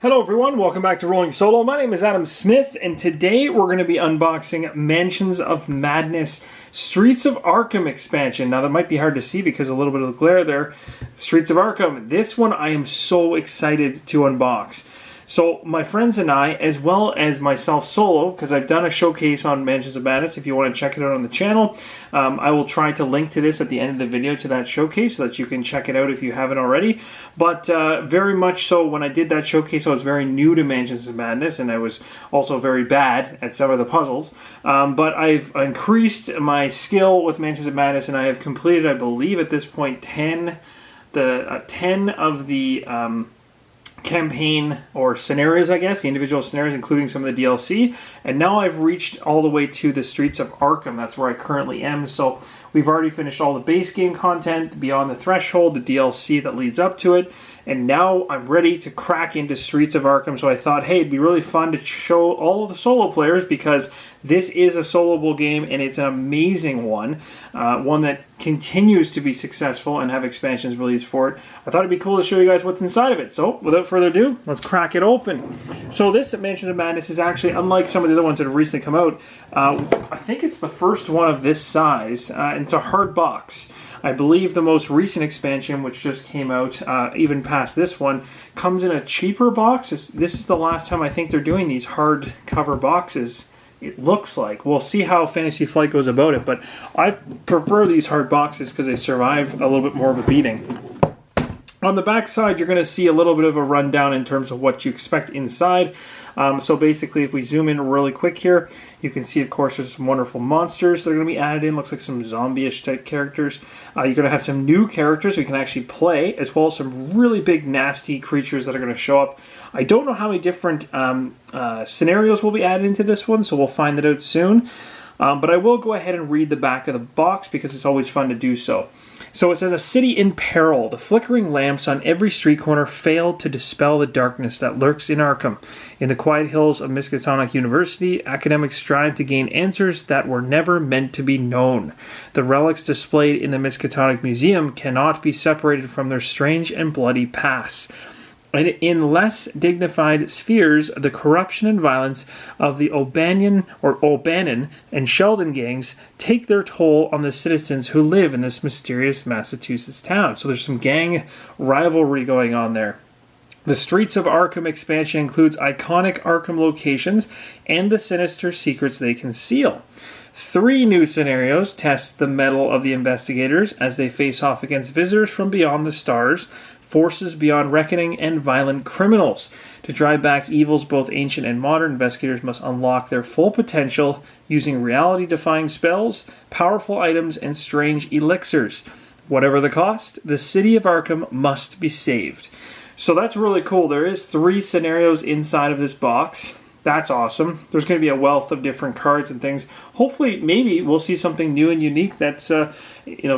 Hello everyone, welcome back to Rolling Solo. My name is Adam Smith, and today we're going to be unboxing Mansions of Madness Streets of Arkham expansion. Now that might be hard to see because a little bit of the glare there. Streets of Arkham. This one I am so excited to unbox. So my friends and I, as well as myself solo, because I've done a showcase on Mansions of Madness, if you want to check it out on the channel, I will try to link to this at the end of the video to that showcase so that you can check it out if you haven't already. But very much so, when I did that showcase, I was very new to Mansions of Madness, and I was also very bad at some of the puzzles. But I've increased my skill with Mansions of Madness, and I have completed, I believe at this point, 10 of the campaign or scenarios, I guess, the individual scenarios, including some of the DLC, and now I've reached all the way to the Streets of Arkham. That's where I currently am. So we've already finished all the base game content, Beyond the Threshold, the DLC that leads up to it, and now I'm ready to crack into Streets of Arkham. So I thought, hey, it'd be really fun to show all of the solo players, because this is a soloable game, and it's an amazing one, one that continues to be successful and have expansions released for it. I thought it'd be cool to show you guys what's inside of it. So without further ado, let's crack it open. So this Mansions of Madness is actually, unlike some of the other ones that have recently come out, I think it's the first one of this size, and it's a hard box. I believe the most recent expansion, which just came out, even past this one, comes in a cheaper box. This is the last time I think they're doing these hard cover boxes. It looks like. We'll see how Fantasy Flight goes about it, but I prefer these hard boxes because they survive a little bit more of a beating. On the back side, you're going to see a little bit of a rundown in terms of what you expect inside. So basically, if we zoom in really quick here, you can see, of course, there's some wonderful monsters that are going to be added in. Looks like some zombie-ish type characters. You're going to have some new characters we can actually play, as well as some really big, nasty creatures that are going to show up. I don't know how many different scenarios will be added into this one, so we'll find that out soon. But I will go ahead and read the back of the box because it's always fun to do so. So it says, a city in peril. The flickering lamps on every street corner failed to dispel the darkness that lurks in Arkham. In the quiet hills of Miskatonic University, academics strive to gain answers that were never meant to be known. The relics displayed in the Miskatonic Museum cannot be separated from their strange and bloody past. And in less dignified spheres, the corruption and violence of the O'Bannon and Sheldon gangs take their toll on the citizens who live in this mysterious Massachusetts town. So there's some gang rivalry going on there. The Streets of Arkham expansion includes iconic Arkham locations and the sinister secrets they conceal. 3 new scenarios test the mettle of the investigators as they face off against visitors from beyond the stars, forces beyond reckoning, and violent criminals. To drive back evils both ancient and modern, investigators must unlock their full potential using reality-defying spells, powerful items, and strange elixirs. Whatever the cost, the city of Arkham must be saved. So that's really cool. There is 3 scenarios inside of this box. That's awesome. There's going to be a wealth of different cards and things. Hopefully, maybe we'll see something new and unique that's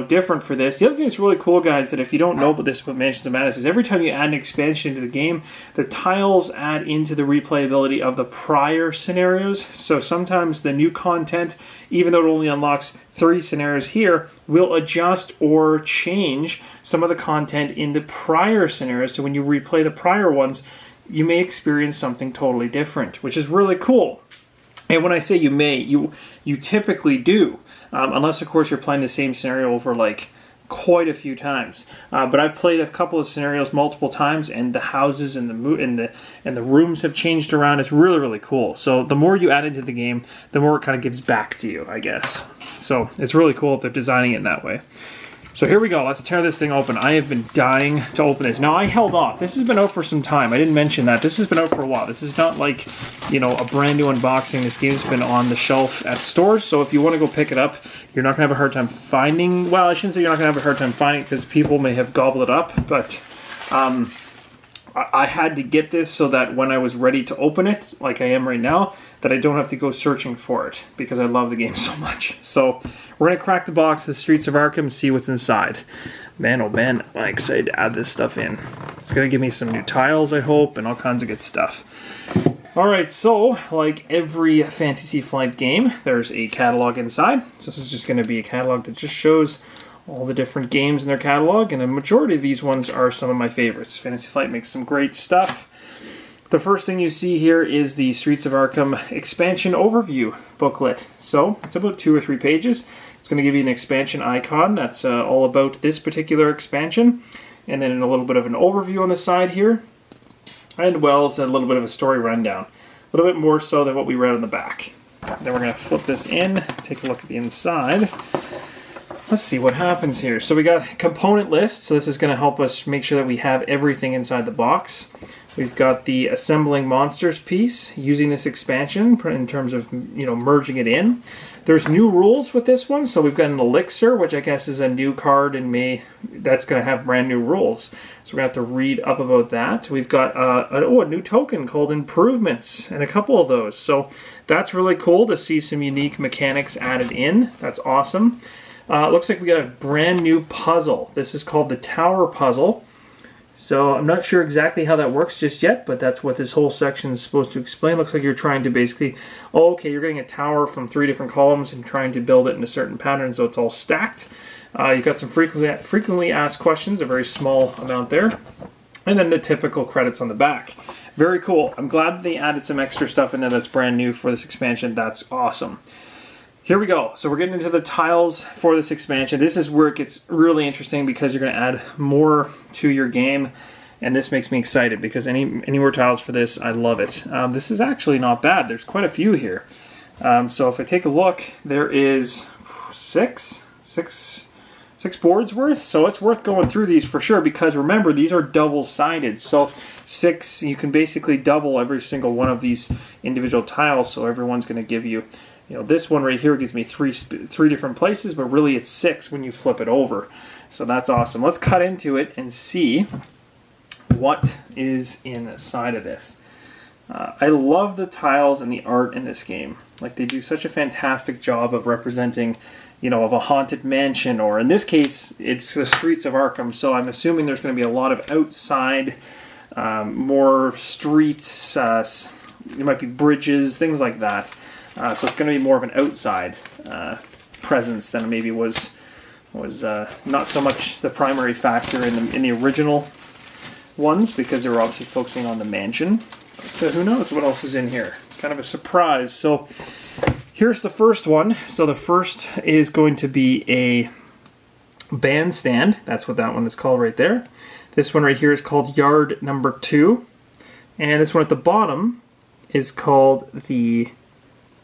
different for this. The other thing that's really cool, guys, that if you don't know about this about Mansions of Madness, is every time you add an expansion into the game, the tiles add into the replayability of the prior scenarios. So sometimes the new content, even though it only unlocks 3 scenarios here, will adjust or change some of the content in the prior scenarios. So when you replay the prior ones, you may experience something totally different, which is really cool. And when I say you may, you typically do, unless of course you're playing the same scenario over like quite a few times. But I've played a couple of scenarios multiple times, and the houses and the rooms have changed around. It's really, really cool. So the more you add into the game, the more it kind of gives back to you, I guess. So it's really cool if they're designing it in that way. So here we go. Let's tear this thing open. I have been dying to open this. Now, I held off. This has been out for some time. I didn't mention that. This has been out for a while. This is not like, a brand new unboxing. This game's been on the shelf at stores. So if you want to go pick it up, you're not going to have a hard time finding... Well, I shouldn't say you're not going to have a hard time finding it because people may have gobbled it up. But I had to get this so that when I was ready to open it, like I am right now, that I don't have to go searching for it because I love the game so much. So we're going to crack the box of the Streets of Arkham and see what's inside. Man, oh man, I'm excited to add this stuff in. It's going to give me some new tiles, I hope, and all kinds of good stuff. Alright, so like every Fantasy Flight game, there's a catalog inside. So this is just going to be a catalog that just shows all the different games in their catalog, and a majority of these ones are some of my favorites. Fantasy Flight makes some great stuff. The first thing you see here is the Streets of Arkham expansion overview booklet. So it's about 2 or 3 pages. It's going to give you an expansion icon that's all about this particular expansion, and then a little bit of an overview on the side here, and well as a little bit of a story rundown. A little bit more so than what we read on the back. Then we're going to flip this in, take a look at the inside. Let's see what happens here. So we got component lists, so this is going to help us make sure that we have everything inside the box. We've got the assembling monsters piece using this expansion in terms of, you know, merging it in. There's new rules with this one, so we've got an elixir, which I guess is a new card in May that's going to have brand new rules. So we're going to have to read up about that. We've got a new token called improvements, and a couple of those. So that's really cool to see some unique mechanics added in. That's awesome. Looks like we got a brand new puzzle. This is called the Tower Puzzle. So I'm not sure exactly how that works just yet, but that's what this whole section is supposed to explain. Looks like you're trying to basically, you're getting a tower from 3 different columns and trying to build it in a certain pattern so it's all stacked. You've got some frequently asked questions, a very small amount there. And then the typical credits on the back. Very cool. I'm glad that they added some extra stuff in there that's brand new for this expansion. That's awesome. Here we go. So we're getting into the tiles for this expansion. This is where it gets really interesting because you're going to add more to your game, and this makes me excited because any more tiles for this, I love it. This is actually not bad. There's quite a few here. So if I take a look, there is six boards worth. So it's worth going through these for sure because remember, these are double-sided. So 6, you can basically double every single one of these individual tiles. So everyone's going to give you, you know, this one right here gives me three different places, but really it's 6 when you flip it over. So that's awesome. Let's cut into it and see what is inside of this. I love the tiles and the art in this game. Like, they do such a fantastic job of representing, you know, of a haunted mansion, or in this case, it's the Streets of Arkham. So I'm assuming there's going to be a lot of outside, more streets, there might be bridges, things like that. So it's going to be more of an outside presence than maybe was not so much the primary factor in the original ones, because they were obviously focusing on the mansion. But who knows what else is in here? Kind of a surprise. So here's the first one. So the first is going to be a bandstand. That's what that one is called right there. This one right here is called Yard Number 2, and this one at the bottom is called the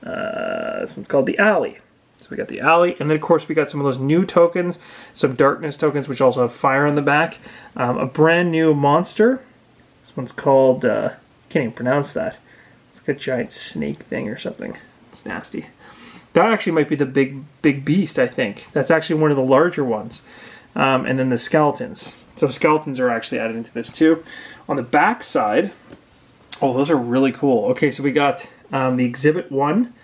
this one's called the Alley. So we got the Alley, and then of course we got some of those new tokens, some darkness tokens which also have fire on the back. A brand new monster. This one's called, can't even pronounce that. It's like a giant snake thing or something. It's nasty. That actually might be the big beast, I think. That's actually one of the larger ones. And then the skeletons. So skeletons are actually added into this too. On the back side, oh, those are really cool. Okay, so we got the Exhibit 1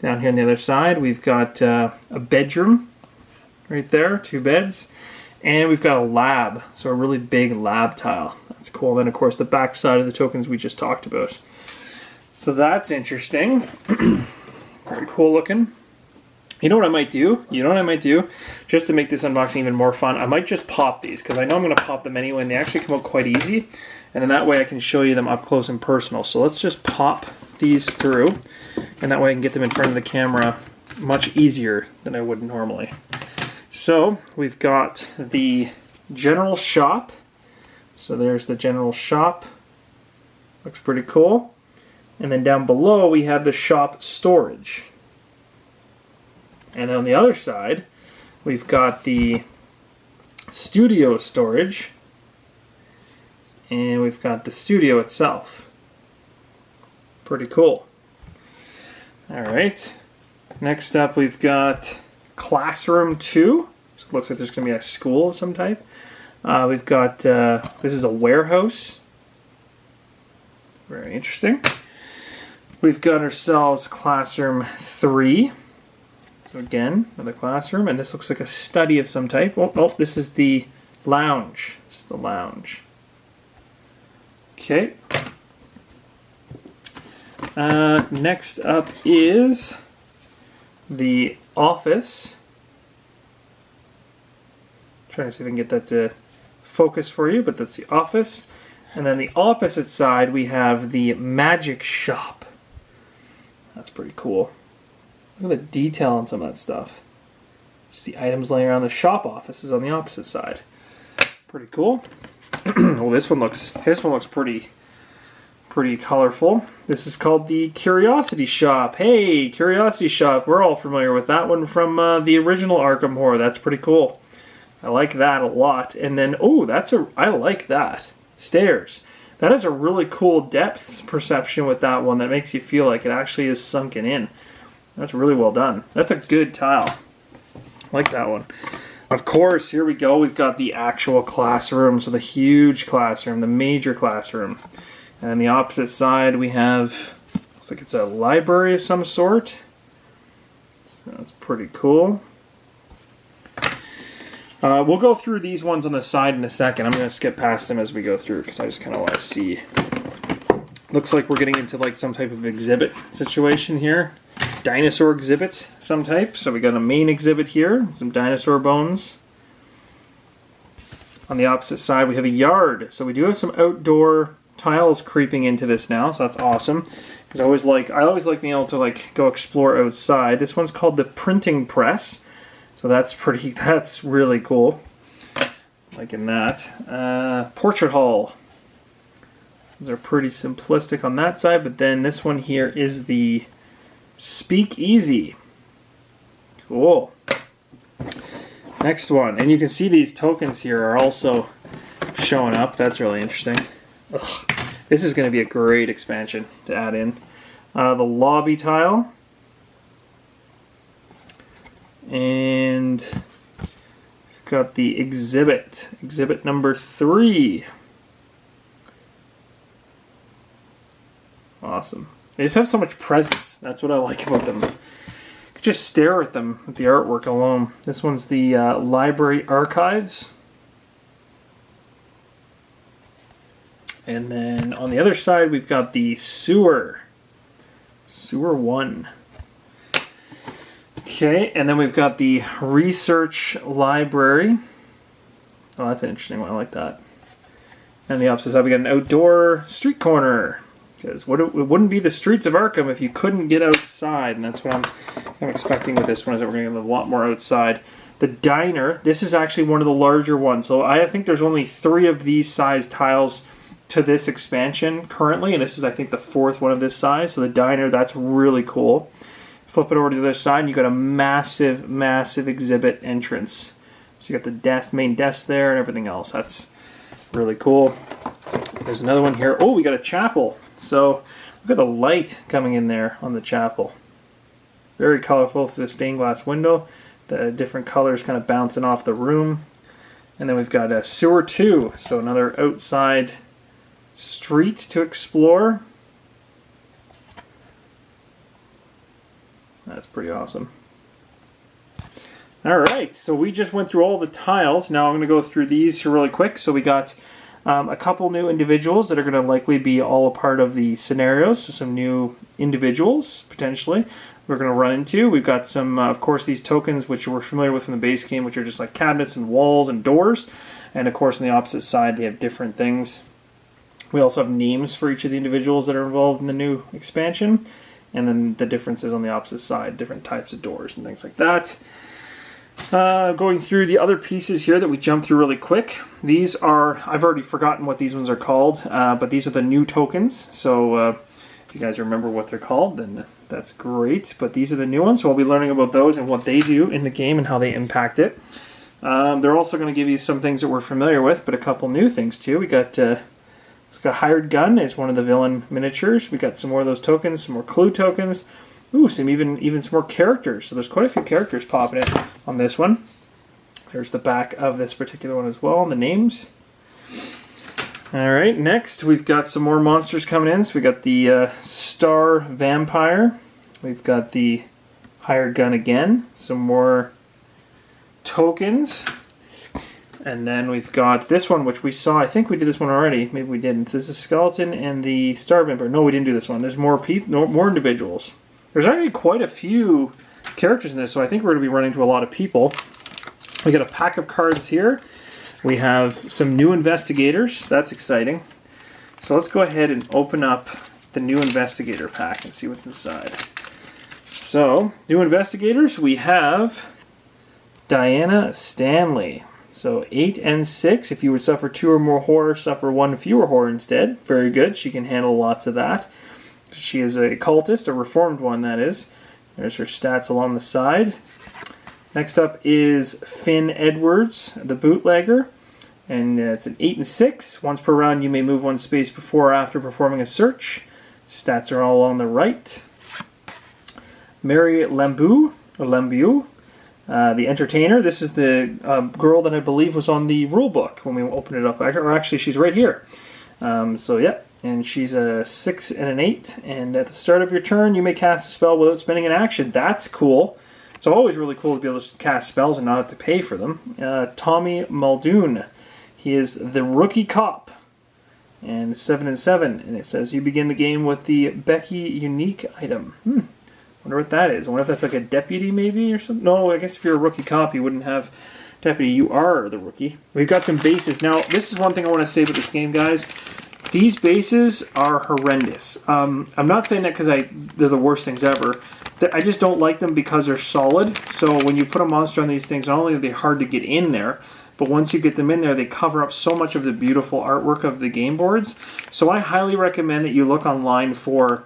down here on the other side. We've got a bedroom right there, 2 beds. And we've got a lab, so a really big lab tile. That's cool. Then, of course, the back side of the tokens we just talked about. So that's interesting. Very cool looking. You know what I might do? Just to make this unboxing even more fun, I might just pop these, because I know I'm going to pop them anyway, and they actually come out quite easy. And then that way I can show you them up close and personal. So let's just pop these through, and that way I can get them in front of the camera much easier than I would normally. So we've got the general shop. So there's the general shop. Looks pretty cool. And then down below we have the shop storage. And on the other side we've got the studio storage. And we've got the studio itself. Pretty cool. Alright. Next up we've got Classroom 2. So it looks like there's going to be a school of some type. We've got, this is a warehouse. Very interesting. We've got ourselves Classroom 3. So again, another classroom. And this looks like a study of some type. Oh, this is the lounge. This is the lounge. Okay. Next up is the office. Trying to see if I can get that to focus for you, but that's the office. And then the opposite side, we have the magic shop. That's pretty cool. Look at the detail on some of that stuff. Just the items laying around. The shop office is on the opposite side. Pretty cool. Well, this one looks pretty colorful. This is called the Curiosity Shop. Hey, Curiosity Shop. We're all familiar with that one from the original Arkham Horror. That's pretty cool. I like that a lot. And then, oh, I like that. Stairs. That is a really cool depth perception with that one that makes you feel like it actually is sunken in. That's really well done. That's a good tile. I like that one. Of course, here we go. We've got the actual classroom. So the huge classroom, the major classroom. And on the opposite side, we have, looks like it's a library of some sort. So that's pretty cool. We'll go through these ones on the side in a second. I'm going to skip past them as we go through because I just kind of want to see. Looks like we're getting into like some type of exhibit situation here. Dinosaur exhibit some type. So we got a main exhibit here, some dinosaur bones. On the opposite side, we have a yard. So we do have some outdoor tiles creeping into this now, so that's awesome. Because I always like being able to like go explore outside. This one's called the printing press. So that's really cool. Liking that. Portrait hall. These are pretty simplistic on that side, but then this one here is the speakeasy. Cool. Next one, and you can see these tokens here are also showing up. That's really interesting. Ugh. This is going to be a great expansion to add in. The lobby tile. And we've got the exhibit number 3. Awesome. They just have so much presence. That's what I like about them. You could just stare at them with the artwork alone. This one's the library archives. And then on the other side, we've got the sewer. Sewer 1. Okay, and then we've got the research library. Oh, that's an interesting one. I like that. And the opposite side, we got an outdoor street corner. Because it wouldn't be the Streets of Arkham if you couldn't get outside. And that's what I'm expecting with this one, is that we're going to get a lot more outside. The diner, this is actually one of the larger ones. So I think there's only 3 of these size tiles to this expansion currently. And this is, I think, the 4th one of this size. So the diner, that's really cool. Flip it over to the other side, and you got a massive, massive exhibit entrance. So you got the main desk there and everything else. That's really cool. There's another one here. Oh, we got a chapel. So look at the light coming in there on the chapel. Very colorful through the stained glass window. The different colors kind of bouncing off the room. And then we've got a sewer 2. So another outside street to explore. That's pretty awesome. Alright, so we just went through all the tiles. Now I'm going to go through these here really quick. So we got a couple new individuals that are going to likely be all a part of the scenarios. So some new individuals, potentially, we're going to run into. We've got some, of course, these tokens, which we're familiar with from the base game, which are just like cabinets and walls and doors. And of course, on the opposite side, they have different things. We also have names for each of the individuals that are involved in the new expansion. And then the differences on the opposite side, different types of doors and things like that. Going through the other pieces here that we jumped through really quick. These are, I've already forgotten what these ones are called, but these are the new tokens. So if you guys remember what they're called, then that's great. But these are the new ones, so we'll be learning about those and what they do in the game and how they impact it. They're also going to give you some things that we're familiar with, but a couple new things too. We got... It's got Hired Gun as one of the villain miniatures. We got some more of those tokens, some more clue tokens. Ooh, some even some more characters. So there's quite a few characters popping in on this one. There's the back of this particular one as well, and the names. Alright, next we've got some more monsters coming in. So we got the Star Vampire. We've got the Hired Gun again. Some more tokens. And then we've got this one, which we saw. I think we did this one already. Maybe we didn't. This is Skeleton and the Star Vampire. No, we didn't do this one. There's more people, more individuals. There's actually quite a few characters in this, so I think we're going to be running into a lot of people. We got a pack of cards here. We have some new investigators. That's exciting. So let's go ahead and open up the new investigator pack and see what's inside. So, new investigators, we have Diana Stanley. So 8 and 6. If you would suffer 2 or more horror, suffer 1 fewer horror instead. Very good. She can handle lots of that. She is a cultist, a reformed one, that is. There's her stats along the side. Next up is Finn Edwards, the bootlegger. And it's an 8 and 6. Once per round, you may move 1 space before or after performing a search. Stats are all on the right. Mary Lambeau, or Lambeau, the entertainer. This is the girl that I believe was on the rulebook when we opened it up. Or actually, she's right here. So, yeah. And she's a 6 and an 8. And at the start of your turn, you may cast a spell without spending an action. That's cool. It's always really cool to be able to cast spells and not have to pay for them. Tommy Muldoon. He is the rookie cop. And 7 and 7. And it says you begin the game with the Becky unique item. Wonder what that is. I wonder if that's like a deputy maybe or something. No, I guess if you're a rookie cop, you wouldn't have deputy. You are the rookie. We've got some bases. Now, this is one thing I want to say about this game, guys. These bases are horrendous. I'm not saying that because they're the worst things ever. I just don't like them because they're solid. So when you put a monster on these things, not only are they hard to get in there, but once you get them in there, they cover up so much of the beautiful artwork of the game boards. So I highly recommend that you look online for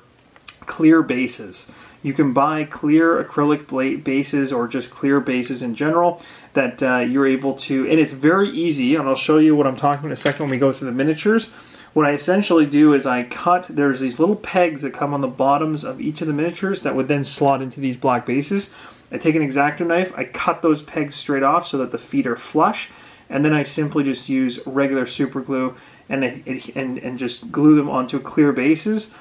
clear bases. You can buy clear acrylic bases or just clear bases in general that you're able to, and it's very easy, and I'll show you what I'm talking about in a second when we go through the miniatures. What I essentially do is I cut, there's these little pegs that come on the bottoms of each of the miniatures that would then slot into these black bases. I take an X-Acto knife, I cut those pegs straight off so that the feet are flush, and then I simply just use regular super glue and just glue them onto clear bases.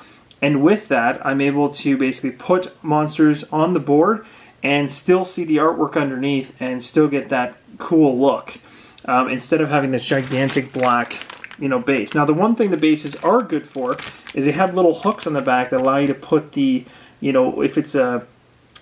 And with that, I'm able to basically put monsters on the board and still see the artwork underneath and still get that cool look instead of having this gigantic black, base. Now, the one thing the bases are good for is they have little hooks on the back that allow you to put the, if it's a,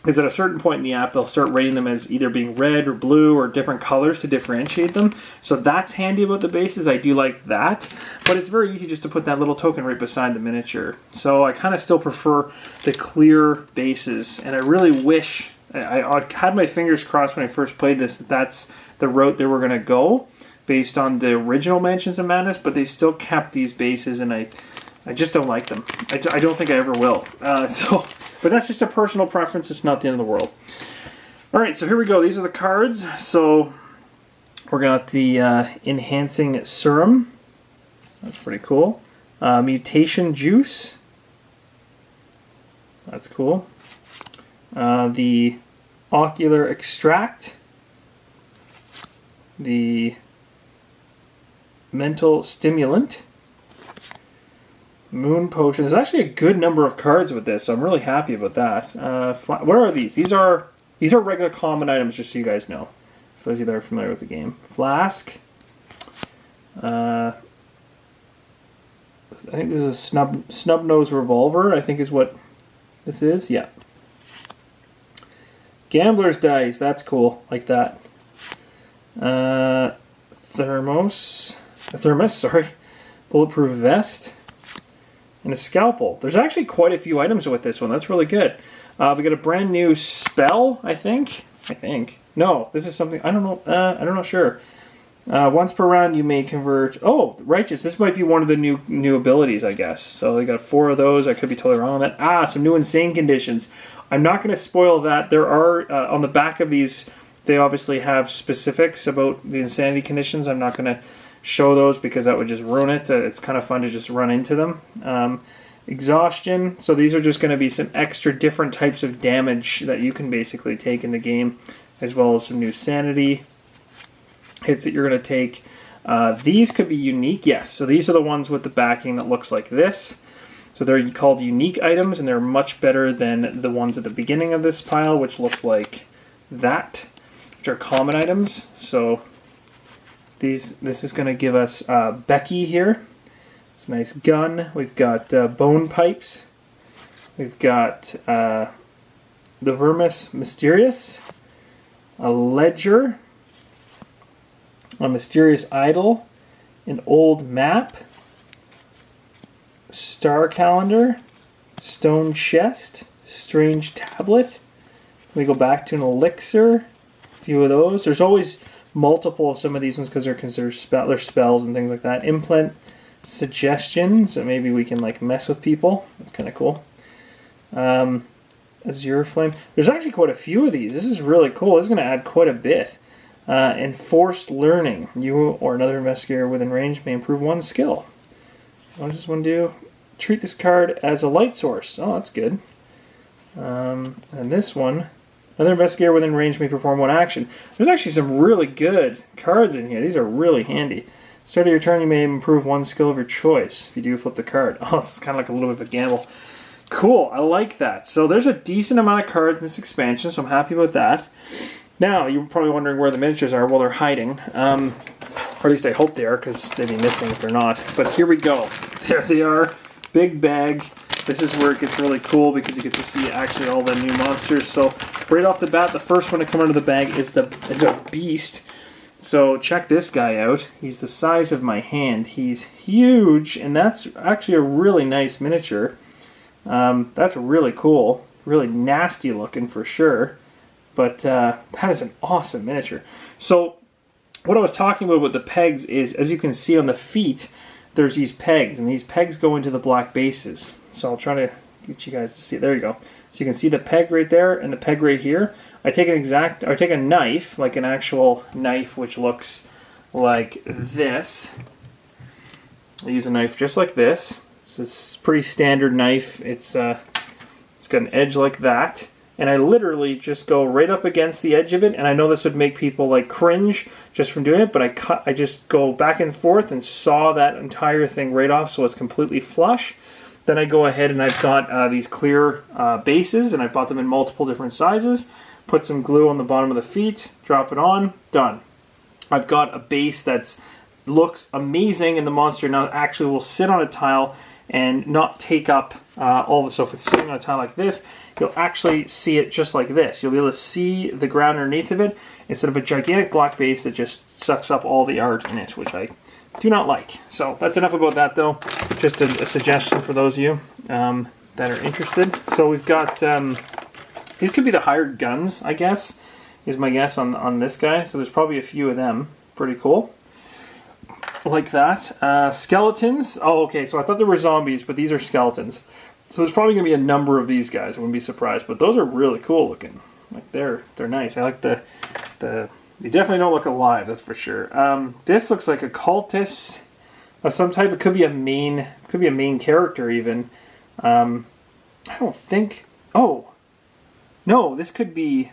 because at a certain point in the app, they'll start rating them as either being red or blue or different colors to differentiate them. So that's handy about the bases. I do like that. But it's very easy just to put that little token right beside the miniature. So I kind of still prefer the clear bases. And I really wish, I had my fingers crossed when I first played this, that that's the route they were going to go based on the original Mansions of Madness. But they still kept these bases, and I just don't like them. I don't think I ever will. But that's just a personal preference. It's not the end of the world. All right, so here we go. These are the cards. So we're got the Enhancing Serum. That's pretty cool. Mutation Juice. That's cool. The Ocular Extract. The Mental Stimulant. Moon Potion. There's actually a good number of cards with this, so I'm really happy about that. What are these? These are regular common items, just so you guys know. For those of you that are familiar with the game. Flask. I think this is a snub nose revolver, I think is what this is. Yeah. Gambler's Dice. That's cool. Like that. Thermos, sorry. Bulletproof Vest. And a scalpel. There's actually quite a few items with this one. That's really good. We got a brand new spell, I think. No, this is something, I don't know. I'm not sure. Once per round, you may convert. Oh, Righteous. This might be one of the new abilities, I guess. So they got 4 of those. I could be totally wrong on that. Some new insane conditions. I'm not going to spoil that. There are, on the back of these, they obviously have specifics about the insanity conditions. I'm not going to show those because that would just ruin it. It's kind of fun to just run into them. Exhaustion. So these are just going to be some extra different types of damage that you can basically take in the game, as well as some new sanity hits that you're going to take. These could be unique. Yes, so these are the ones with the backing that looks like this. So they're called unique items, and they're much better than the ones at the beginning of this pile, which look like that, which are common items. So this is going to give us Becky here. It's a nice gun. We've got bone pipes. We've got the Vermis Mysterious, a ledger, a mysterious idol, an old map, Star Calendar, Stone Chest, Strange Tablet. We go back to an elixir, a few of those. There's always multiple of some of these ones because they're considered spells and things like that. Implant Suggestion, so maybe we can like mess with people. That's kind of cool. Azure Flame. There's actually quite a few of these. This is really cool. This is going to add quite a bit. Enforced Learning. You or another investigator within range may improve one skill. What does this one do? Treat this card as a light source. Oh, that's good. And this one, another investigator within range may perform one action. There's actually some really good cards in here. These are really handy. Start of your turn, you may improve one skill of your choice. If you do, flip the card. Oh, it's kind of like a little bit of a gamble. Cool, I like that. So there's a decent amount of cards in this expansion, so I'm happy about that. Now, you're probably wondering where the miniatures are. Well, they're hiding. Or at least I hope they are, because they'd be missing if they're not. But here we go. There they are. Big bag. This is where it gets really cool, because you get to see actually all the new monsters. So right off the bat, the first one to come out of the bag is a beast. So check this guy out. He's the size of my hand. He's huge, and that's actually a really nice miniature. That's really cool. Really nasty looking for sure. But that is an awesome miniature. So what I was talking about with the pegs is, as you can see on the feet, there's these pegs, and these pegs go into the black bases. So I'll try to get you guys to see. There you go. So you can see the peg right there and the peg right here. I take a knife, like an actual knife, which looks like this. I use a knife just like this. It's a pretty standard knife. It's got an edge like that, and I literally just go right up against the edge of it. And I know this would make people like cringe just from doing it, but I just go back and forth and saw that entire thing right off, so it's completely flush. Then I go ahead and I've got these clear bases, and I bought them in multiple different sizes. Put some glue on the bottom of the feet, drop it on, done. I've got a base that looks amazing, and the monster now actually will sit on a tile and not take up all the stuff. If it's sitting on a tile like this, you'll actually see it just like this. You'll be able to see the ground underneath of it instead of a gigantic block base that just sucks up all the art in it, which I do not like. So that's enough about that, though. Just a suggestion for those of you that are interested. So we've got... these could be the hired guns, I guess, is my guess on this guy. So there's probably a few of them. Pretty cool. Like that. Skeletons. Oh, okay, so I thought there were zombies, but these are skeletons. So there's probably going to be a number of these guys. I wouldn't be surprised. But those are really cool looking. Like, they're nice. I like the... They definitely don't look alive, that's for sure. This looks like a cultist of some type. It could be a main character, even. I don't think... Oh... No, this could be...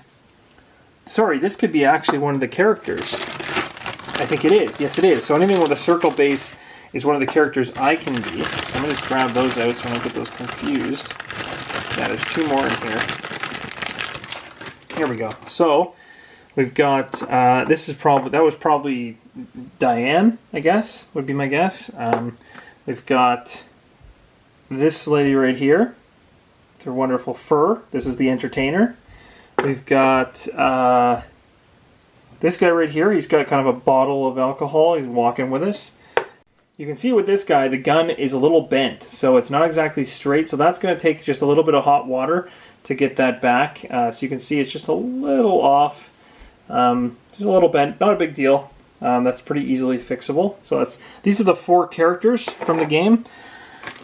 Sorry, this could be actually one of the characters. I think it is. Yes, it is. So anything with a circle base is one of the characters I can be. So I'm going to just grab those out so I don't get those confused. Yeah, there's two more in here. Here we go. So, we've got... this is probably... That was probably Diane, I guess, would be my guess. We've got this lady right here. Their wonderful fur. This is the entertainer. We've got this guy right here. He's got kind of a bottle of alcohol. He's walking with us. You can see with this guy, the gun is a little bent, so it's not exactly straight. So that's going to take just a little bit of hot water to get that back. So you can see it's just a little off. Just a little bent. Not a big deal. That's pretty easily fixable. So these are the 4 characters from the game.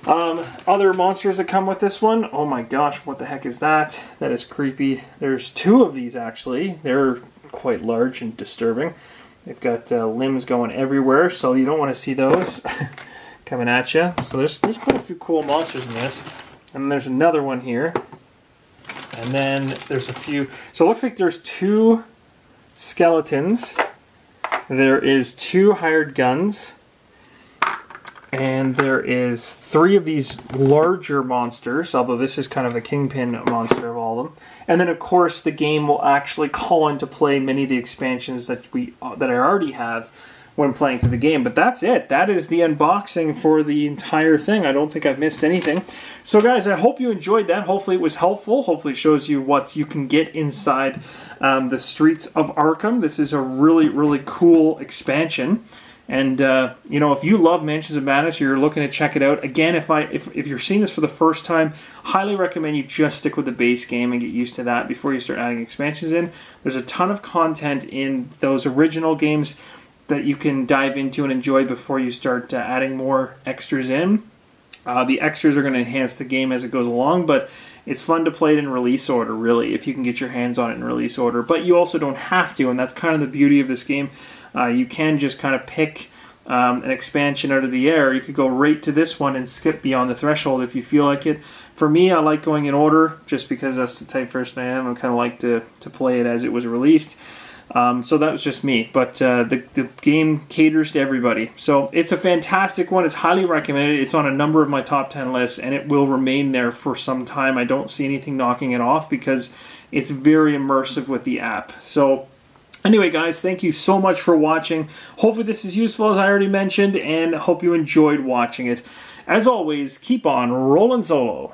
Other monsters that come with this one. Oh my gosh, what the heck is that? That is creepy. There's 2 of these actually. They're quite large and disturbing. They've got limbs going everywhere, so you don't want to see those coming at you. So there's quite a few cool monsters in this. And then there's another one here. And then there's a few. So it looks like there's 2 skeletons. There is 2 hired guns. And there is 3 of these larger monsters, although this is kind of a kingpin monster of all of them. And then, of course, the game will actually call into play many of the expansions that I already have when playing through the game. But that's it. That is the unboxing for the entire thing. I don't think I've missed anything. So, guys, I hope you enjoyed that. Hopefully it was helpful. Hopefully it shows you what you can get inside the Streets of Arkham. This is a really, really cool expansion. And you know, if you love Mansions of Madness, or you're looking to check it out again, if you're seeing this for the first time, highly recommend you just stick with the base game and get used to that before you start adding expansions in. There's a ton of content in those original games that you can dive into and enjoy before you start adding more extras in. The extras are going to enhance the game as it goes along, but it's fun to play it in release order, really, if you can get your hands on it in release order. But you also don't have to, and that's kind of the beauty of this game. You can just kind of pick an expansion out of the air. You could go right to this one and skip Beyond the Threshold if you feel like it. For me, I like going in order, just because that's the type of person I am. I kind of like to play it as it was released. So that was just me, but the game caters to everybody. So it's a fantastic one. It's highly recommended. It's on a number of my top 10 lists, and it will remain there for some time. I don't see anything knocking it off because it's very immersive with the app. So anyway, guys, thank you so much for watching. Hopefully this is useful, as I already mentioned, and hope you enjoyed watching it. As always, keep on rolling solo.